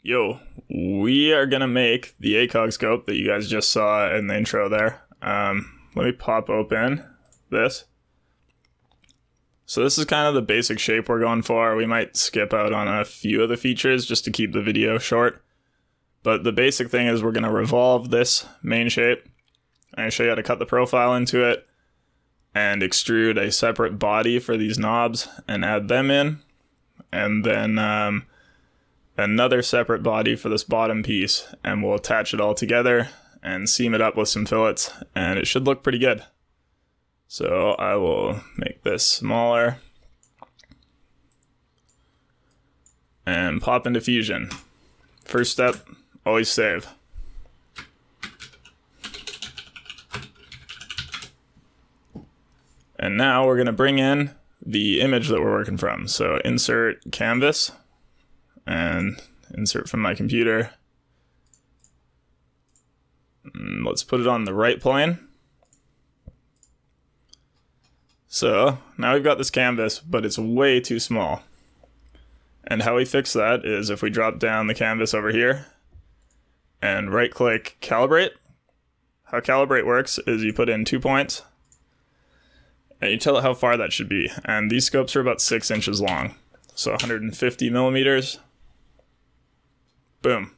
Yo, we are gonna make the ACOG scope that you guys just saw in the intro there. Let me pop open this. So this is kind of the basic shape we're going for. We might skip out on a few of the features just to keep the video short. But the basic thing is we're gonna revolve this main shape. I'm gonna show you how to cut the profile into it and extrude a separate body for these knobs and add them in. And then another separate body for this bottom piece, and we'll attach it all together and seam it up with some fillets, and it should look pretty good. So I will make this smaller and pop into Fusion. First step, always save. And now we're going to bring in the image that we're working from. So insert canvas and insert from my computer. And let's put it on the right plane. So now we've got this canvas, but it's way too small. And how we fix that is if we drop down the canvas over here and right click calibrate. How calibrate works is you put in 2 points and you tell it how far that should be. And these scopes are about 6 inches long. So 150 millimeters. Boom.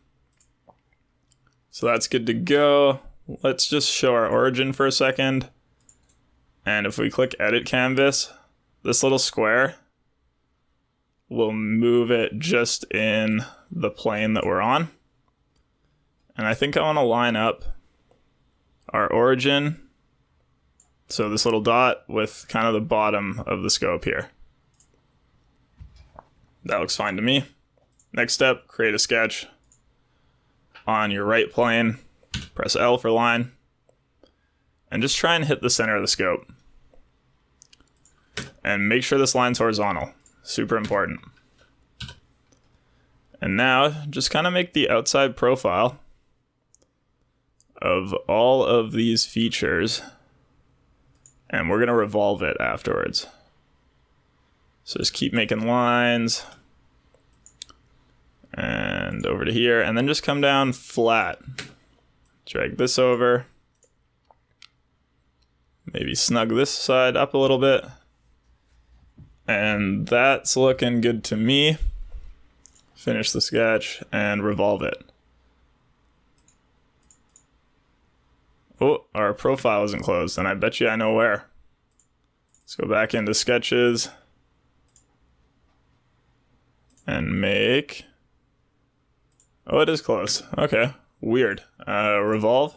So that's good to go. Let's just show our origin for a second. And if we click edit canvas, this little square will move it just in the plane that we're on. And I think I want to line up our origin, so this little dot, with kind of the bottom of the scope here. That looks fine to me. Next step, create a sketch on your right plane, press L for line, and just try and hit the center of the scope. And make sure this line's horizontal, super important. And now just kind of make the outside profile of all of these features, and we're gonna revolve it afterwards. So just keep making lines, and over to here, and then just come down flat. Drag this over. Maybe snug this side up a little bit. And that's looking good to me. Finish the sketch and revolve it. Oh, our profile isn't closed, and I bet you I know where. Let's go back into sketches and make... Oh, it is close. Okay, weird. Revolve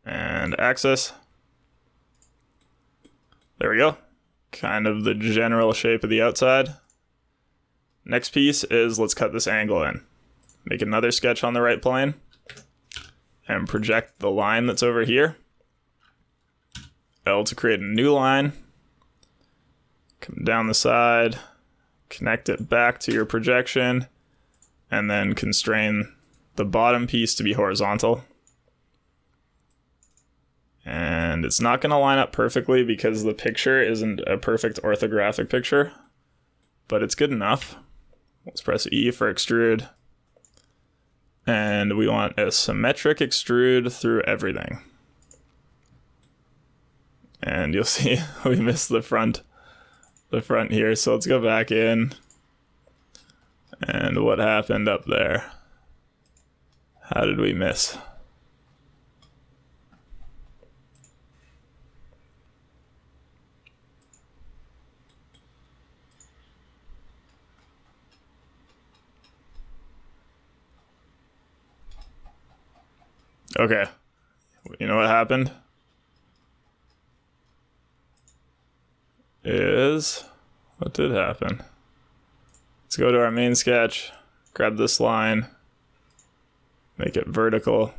and axis. There we go. Kind of the general shape of the outside. Next piece is let's cut this angle in. Make another sketch on the right plane and project the line that's over here. L to create a new line. Come down the side, connect it back to your projection, and then constrain the bottom piece to be horizontal. And it's not going to line up perfectly because the picture isn't a perfect orthographic picture, but it's good enough. Let's press E for extrude. And we want a symmetric extrude through everything. And you'll see we missed the front here. So let's go back in. And what happened up there? How did we miss? Okay, you know what happened? What did happen? Let's go to our main sketch, grab this line, make it vertical,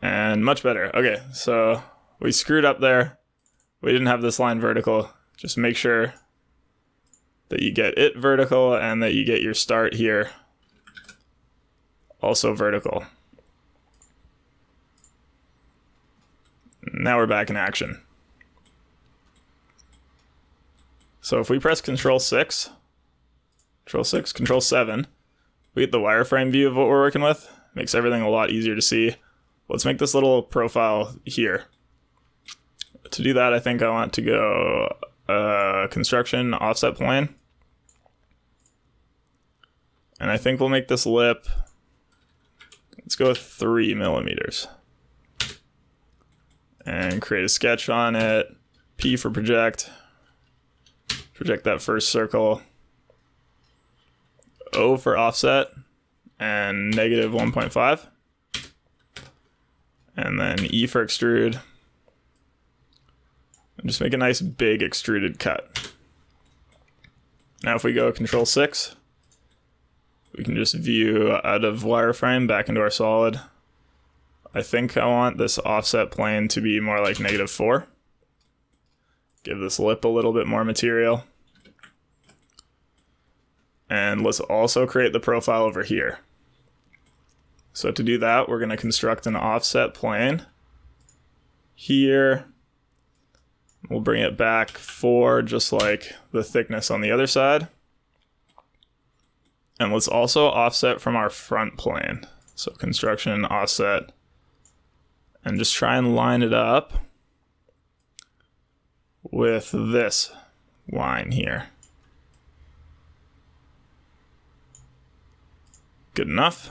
and much better. Okay, so we screwed up there. We didn't have this line vertical. Just make sure that you get it vertical and that you get your start here also vertical. Now we're back in action. So if we press Control 6, Control 6, Control 7. We get the wireframe view of what we're working with. Makes everything a lot easier to see. Let's make this little profile here. To do that, I think I want to go construction offset plane. And I think we'll make this lip, let's go with 3 millimeters. And create a sketch on it. P for project. Project that first circle. O for offset. And negative 1.5. And then E for extrude. And just make a nice big extruded cut. Now if we go Control 6, we can just view out of wireframe back into our solid. I think I want this offset plane to be more like -4. Give this lip a little bit more material. And let's also create the profile over here. So to do that, we're going to construct an offset plane here. We'll bring it back 4, just like the thickness on the other side. And let's also offset from our front plane. So construction, offset, and just try and line it up with this line here. Good enough.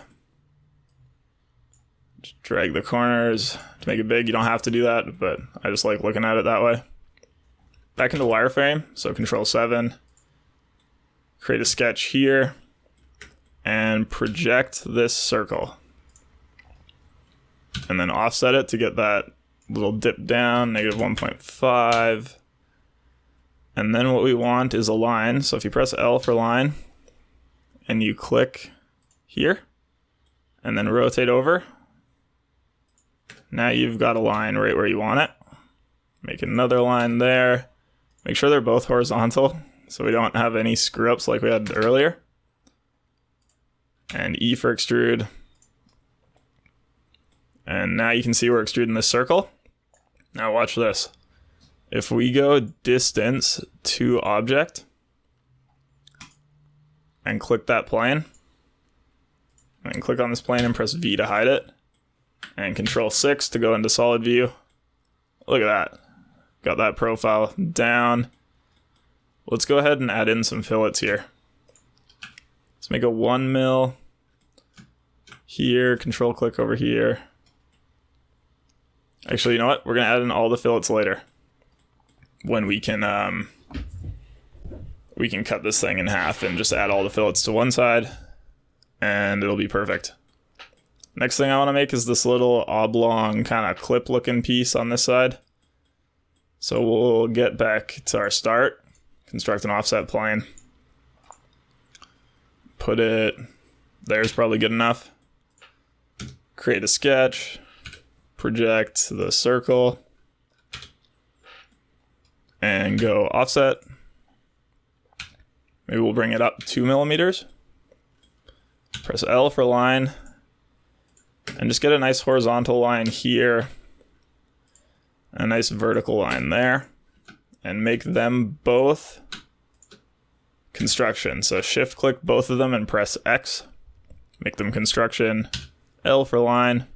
Just drag the corners to make it big. You don't have to do that, but I just like looking at it that way. Back into wireframe, so Control 7. Create a sketch here and project this circle. And then offset it to get that little dip down, negative 1.5. And then what we want is a line. So if you press L for line and you click here and then rotate over, now you've got a line right where you want it. Make another line there. Make sure they're both horizontal so we don't have any screw ups like we had earlier. And E for extrude. And now you can see we're extruding this circle. Now watch this. If we go distance to object and click that plane, and click on this plane and press V to hide it, and Control 6 to go into solid view, look at that. Got that profile down. Let's go ahead and add in some fillets here. Let's make a 1 mil here, Control click over here. Actually, you know what? We're gonna add in all the fillets later when we can cut this thing in half and just add all the fillets to one side and it'll be perfect. Next thing I want to make is this little oblong kind of clip looking piece on this side. So we'll get back to our start, construct an offset plane, put it, there's probably good enough. Create a sketch, project the circle, and go offset. Maybe we'll bring it up 2 millimeters. Press L for line, and just get a nice horizontal line here, a nice vertical line there, and make them both construction. So shift click both of them and press X, make them construction, L for line,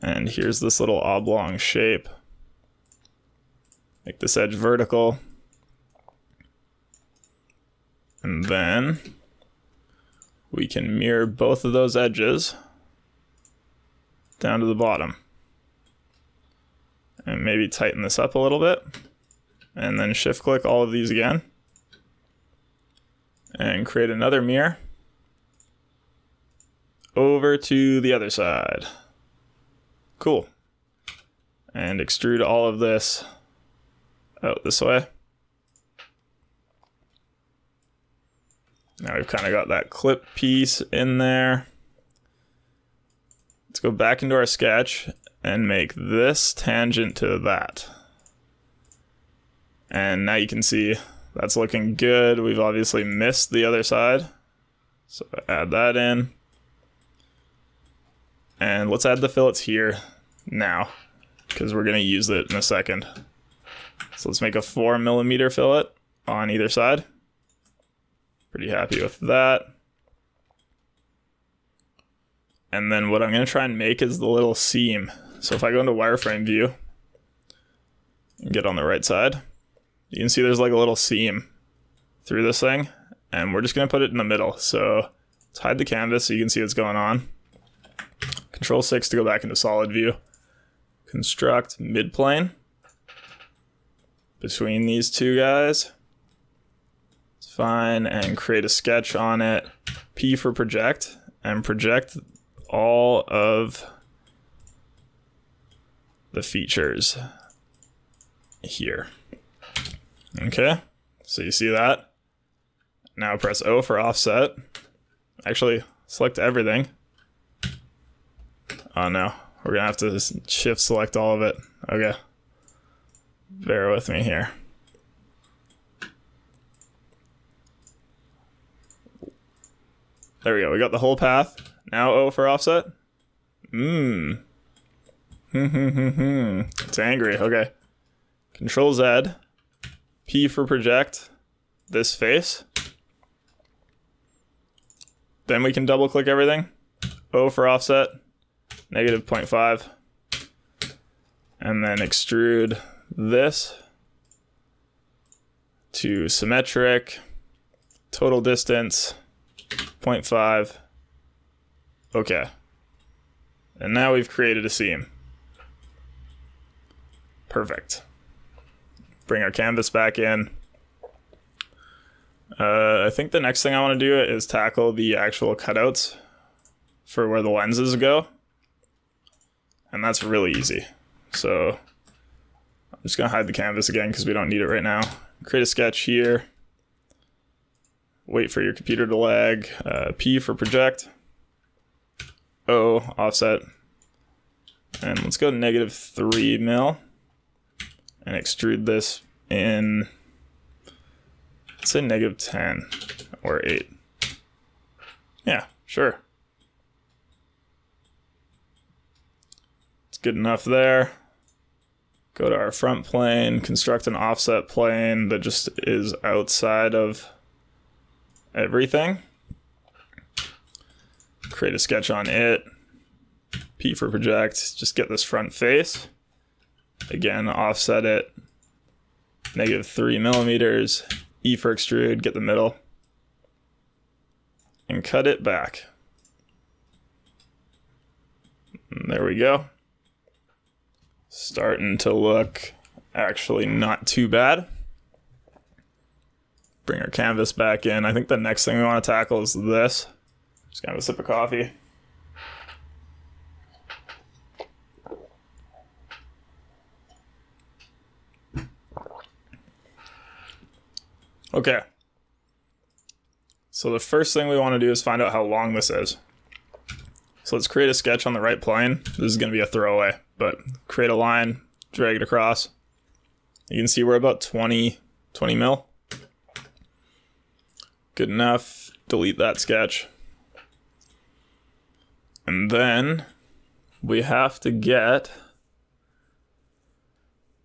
and here's this little oblong shape. Make this edge vertical, and then we can mirror both of those edges down to the bottom. And maybe tighten this up a little bit. And then shift click all of these again. And create another mirror. Over to the other side. Cool. And extrude all of this out this way. Now we've kind of got that clip piece in there. Let's go back into our sketch and make this tangent to that. And now you can see that's looking good. We've obviously missed the other side. So add that in. And let's add the fillets here now, because we're going to use it in a second. So let's make a 4 millimeter fillet on either side. Pretty happy with that. And then what I'm going to try and make is the little seam. So if I go into Wireframe View and get on the right side, you can see there's like a little seam through this thing, and we're just going to put it in the middle. So let's hide the canvas so you can see what's going on. Control 6 to go back into solid view. Construct midplane between these two guys. It's fine, and create a sketch on it. P for project, and project all of the features here. Okay, so you see that. Now press O for offset. Actually, select everything. Oh no, we're gonna have to shift select all of it. Okay, bear with me here. There we go, we got the whole path. Now O for offset. It's angry. Okay. Control Z. P for project this face. Then we can double click everything. O for offset. Negative 0.5. And then extrude this to symmetric. Total distance 0.5. Okay. And now we've created a seam. Perfect. Bring our canvas back in. I think the next thing I want to do is tackle the actual cutouts for where the lenses go. And that's really easy. So I'm just going to hide the canvas again because we don't need it right now. Create a sketch here. Wait for your computer to lag. P for project. O, offset. And let's go -3 mil. And extrude this in, let's say -10 or 8. Yeah, sure. It's good enough there. Go to our front plane, construct an offset plane that just is outside of everything. Create a sketch on it. P for project, just get this front face. Again, offset it, -3 millimeters. E for extrude, get the middle. And cut it back. And there we go. Starting to look actually not too bad. Bring our canvas back in. I think the next thing we want to tackle is this. Just gonna have a sip of coffee. Okay. So the first thing we want to do is find out how long this is. So let's create a sketch on the right plane. This is going to be a throwaway, but create a line, drag it across. You can see we're about 20 mil. Good enough. Delete that sketch. And then we have to get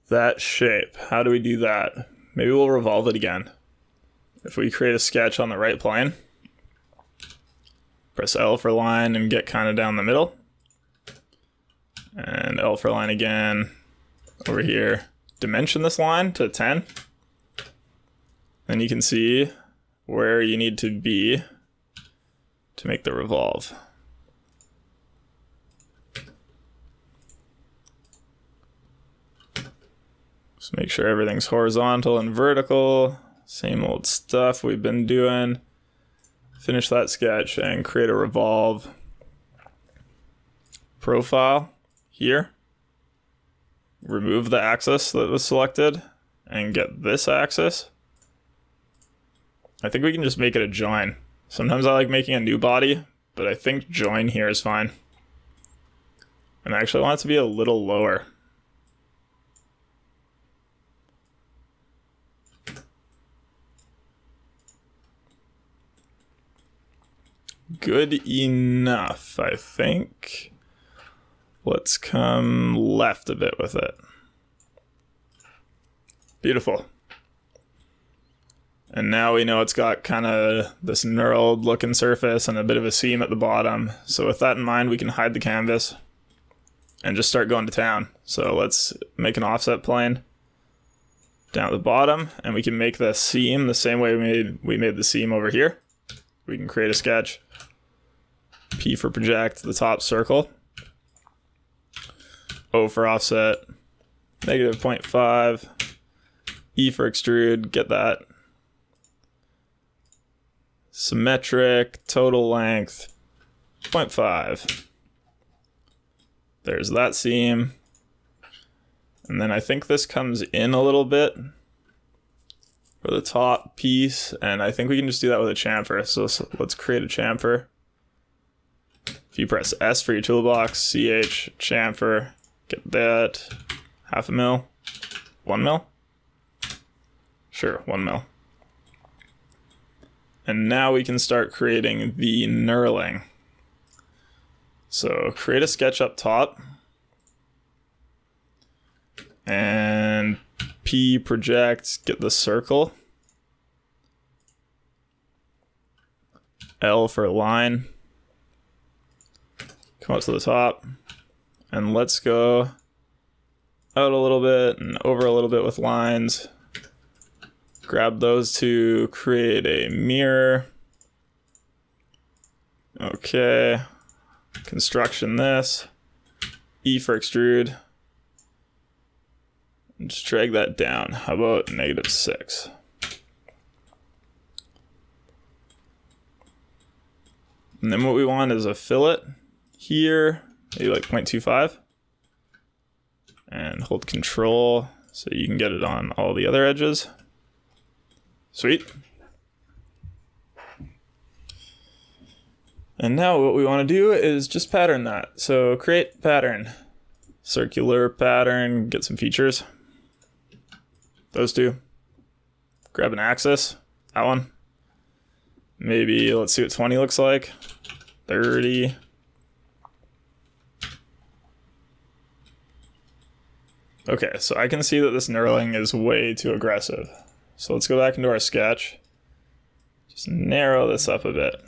that shape. How do we do that? Maybe we'll revolve it again. If we create a sketch on the right plane, press L for line and get kind of down the middle. And L for line again over here. Dimension this line to 10. Then you can see where you need to be to make the revolve. Just make sure everything's horizontal and vertical. Same old stuff we've been doing. Finish that sketch and create a revolve. Profile here. Remove the axis that was selected and get this axis. I think we can just make it a join. Sometimes I like making a new body, but I think join here is fine. And I actually want it to be a little lower. Good enough, I think. Let's come left a bit with it. Beautiful. And now we know it's got kind of this knurled looking surface and a bit of a seam at the bottom. So with that in mind, we can hide the canvas and just start going to town. So let's make an offset plane down at the bottom, and we can make the seam the same way we made the seam over here. We can create a sketch. P for project, the top circle. O for offset, negative 0.5. E for extrude, get that. Symmetric, total length, 0.5. There's that seam. And then I think this comes in a little bit for the top piece, and I think we can just do that with a chamfer. So let's create a chamfer. If you press S for your toolbox, CH, chamfer, get that, 0.5 mil, 1 mil? Sure, 1 mil. And now we can start creating the knurling. So create a sketch up top. And P project, get the circle. L for line. Come up to the top. And let's go out a little bit and over a little bit with lines. Grab those to create a mirror. Okay. Construction this. E for extrude. And just drag that down. How about -6? And then what we want is a fillet here, maybe like 0.25. And hold Control so you can get it on all the other edges. Sweet. And now what we want to do is just pattern that. So create pattern. Circular pattern, get some features. Those two. Grab an axis, that one. Maybe let's see what 20 looks like. 30. Okay, so I can see that this knurling is way too aggressive. So let's go back into our sketch. Just narrow this up a bit.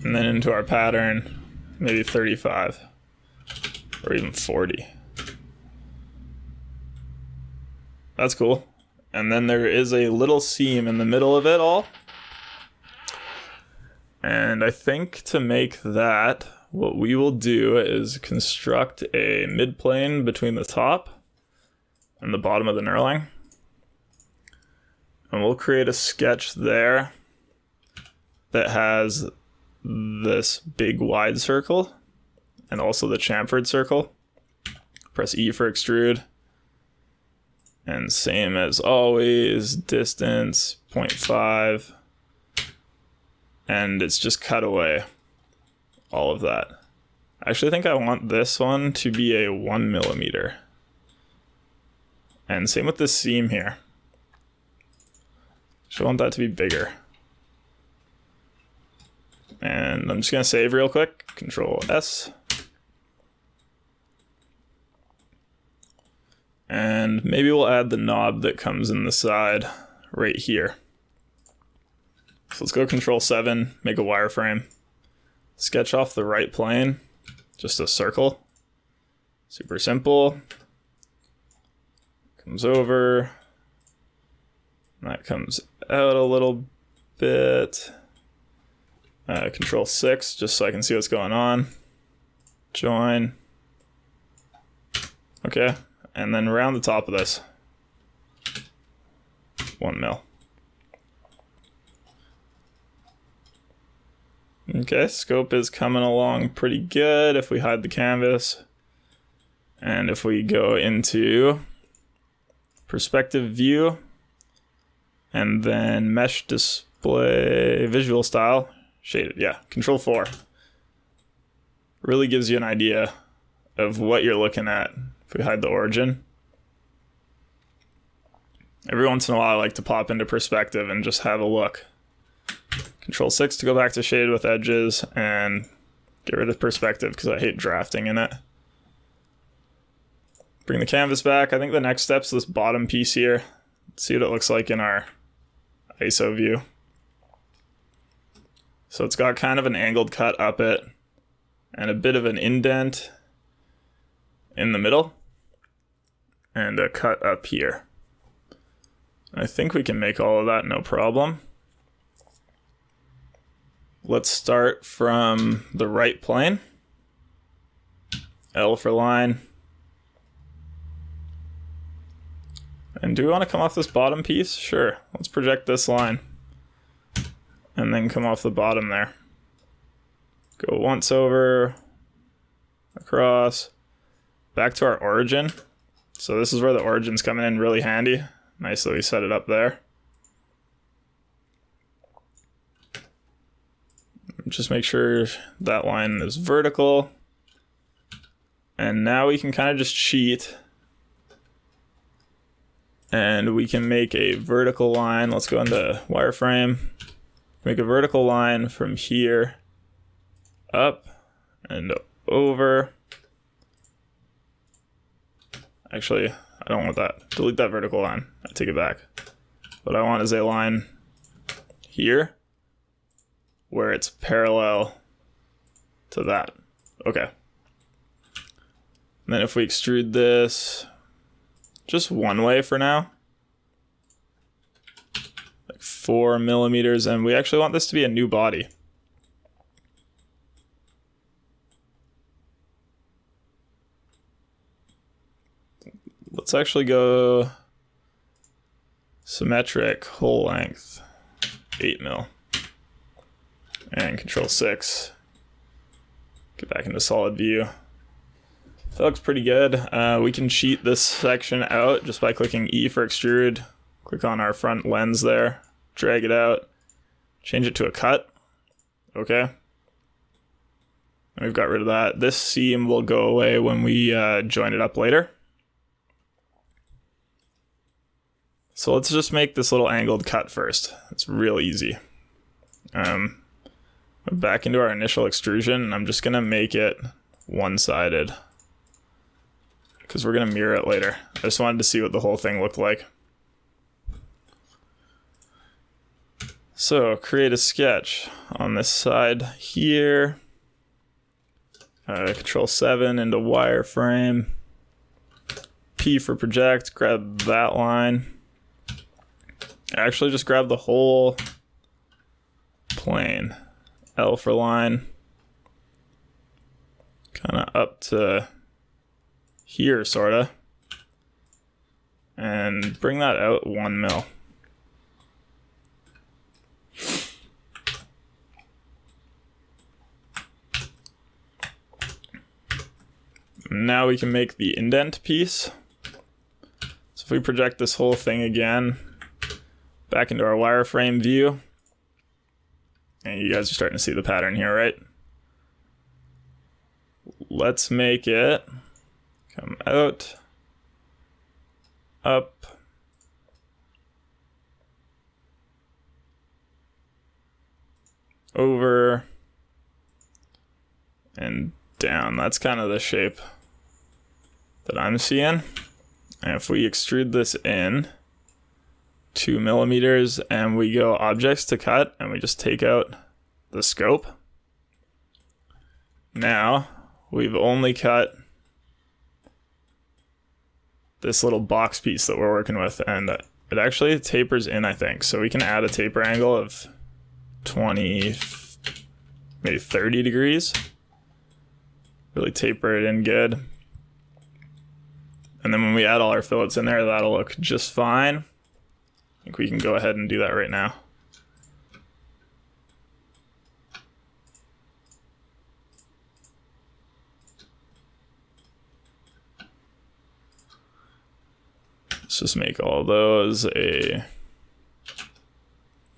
And then into our pattern, maybe 35 or even 40. That's cool. And then there is a little seam in the middle of it all. And I think to make that, what we will do is construct a midplane between the top and the bottom of the knurling. And we'll create a sketch there that has this big wide circle and also the chamfered circle. Press E for extrude. And same as always, distance 0.5. And it's just cut away all of that. I actually think I want this one to be a 1 millimeter. And same with this seam here. So I want that to be bigger. And I'm just gonna save real quick, Control S. And maybe we'll add the knob that comes in the side right here. So let's go Control 7, make a wireframe. Sketch off the right plane, just a circle. Super simple. Comes over. That comes out a little bit. Control 6, just so I can see what's going on. Join. Okay, and then around the top of this. 1 mil. Okay, scope is coming along pretty good if we hide the canvas. And if we go into perspective view and then mesh display visual style, shaded, yeah, Control 4. Really gives you an idea of what you're looking at if we hide the origin. Every once in a while I like to pop into perspective and just have a look. Control 6 to go back to shade with edges and get rid of perspective because I hate drafting in it. Bring the canvas back. I think the next step's this bottom piece here. Let's see what it looks like in our ISO view. So it's got kind of an angled cut up it and a bit of an indent in the middle and a cut up here. I think we can make all of that no problem. Let's start from the right plane. L for line. And do we want to come off this bottom piece? Sure. Let's project this line. And then come off the bottom there. Go once over, across, back to our origin. So this is where the origin's coming in really handy. Nice that we set it up there. Just make sure that line is vertical. And now we can kind of just cheat. And we can make a vertical line. Let's go into wireframe. Make a vertical line from here up and over. Actually, I don't want that. Delete that vertical line. I take it back. What I want is a line here where it's parallel to that. Okay. And then if we extrude this just one way for now, like 4 millimeters, and we actually want this to be a new body. Let's actually go symmetric whole length 8 mil and Control 6. Get back into solid view. That looks pretty good. We can cheat this section out just by clicking E for extrude. Click on our front lens there, drag it out, change it to a cut. Okay. And we've got rid of that. This seam will go away when we join it up later. So let's just make this little angled cut first. It's real easy. Back into our initial extrusion, and I'm just gonna make it one-sided because we're gonna mirror it later. I just wanted to see what the whole thing looked like. So create a sketch on this side here. Control 7 into wireframe. P for project, grab that line. Actually just grab the whole plane. L for line. Kind of up to here, sorta. And bring that out 1 mil. Now we can make the indent piece. So if we project this whole thing again back into our wireframe view, and you guys are starting to see the pattern here, right? Let's make it come out, up, over, and down. That's kind of the shape that I'm seeing. And if we extrude this in 2 millimeters and we go objects to cut and we just take out the scope, now we've only cut this little box piece that we're working with, and it actually tapers in, I think. So we can add a taper angle of 20, maybe 30 degrees. Really taper it in good. And then when we add all our fillets in there, that'll look just fine. I think we can go ahead and do that right now. Let's just make all those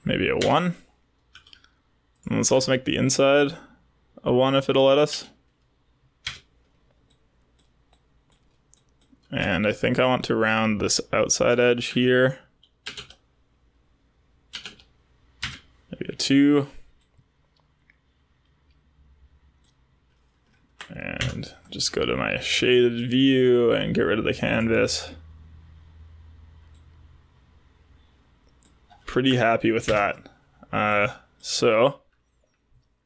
maybe a 1. And let's also make the inside a 1 if it'll let us. And I think I want to round this outside edge here. Maybe a 2. And And just go to my shaded view and get rid of the canvas. Pretty happy with that. So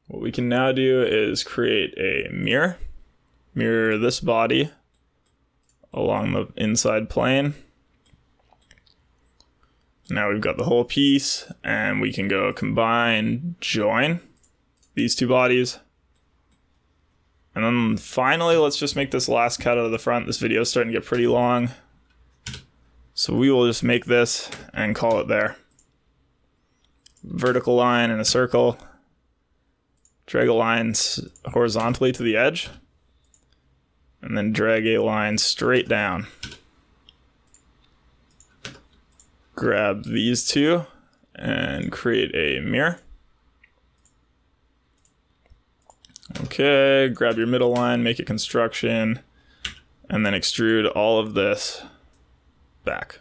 what we can now do is create a mirror. Mirror this body along the inside plane. Now we've got the whole piece, and we can go combine, join these two bodies. And then finally, let's just make this last cut out of the front. This video is starting to get pretty long. So we will just make this and call it there. Vertical line and a circle. Drag a line horizontally to the edge. And then drag a line straight down. Grab these two and create a mirror. Okay, grab your middle line, make it construction, and then extrude all of this back.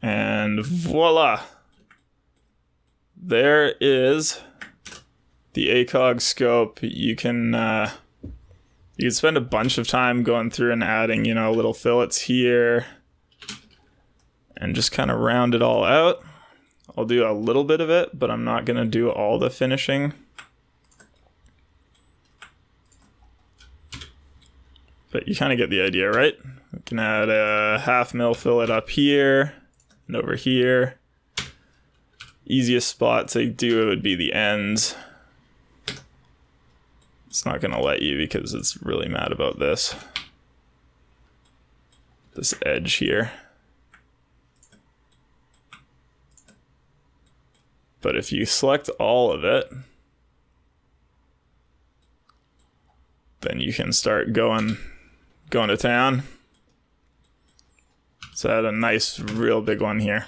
And voila! There is the ACOG scope. You can spend a bunch of time going through and adding, little fillets here and just kind of round it all out. I'll do a little bit of it, but I'm not going to do all the finishing. But you kind of get the idea, right? We can add a 1/2 mil fillet up here and over here. Easiest spot to do it would be the ends. It's not going to let you because it's really mad about this edge here. But if you select all of it, then you can start going to town. So I had a nice, real big one here.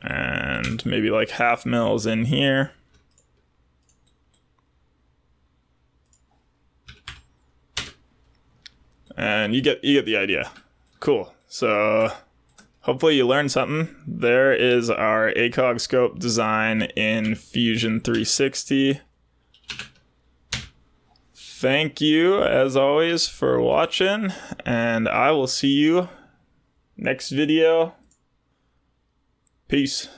And maybe like 1/2 mils in here. And you get the idea. Cool. So hopefully you learned something. There is our ACOG scope design in Fusion 360. Thank you, as always, for watching, and I will see you next video. Peace.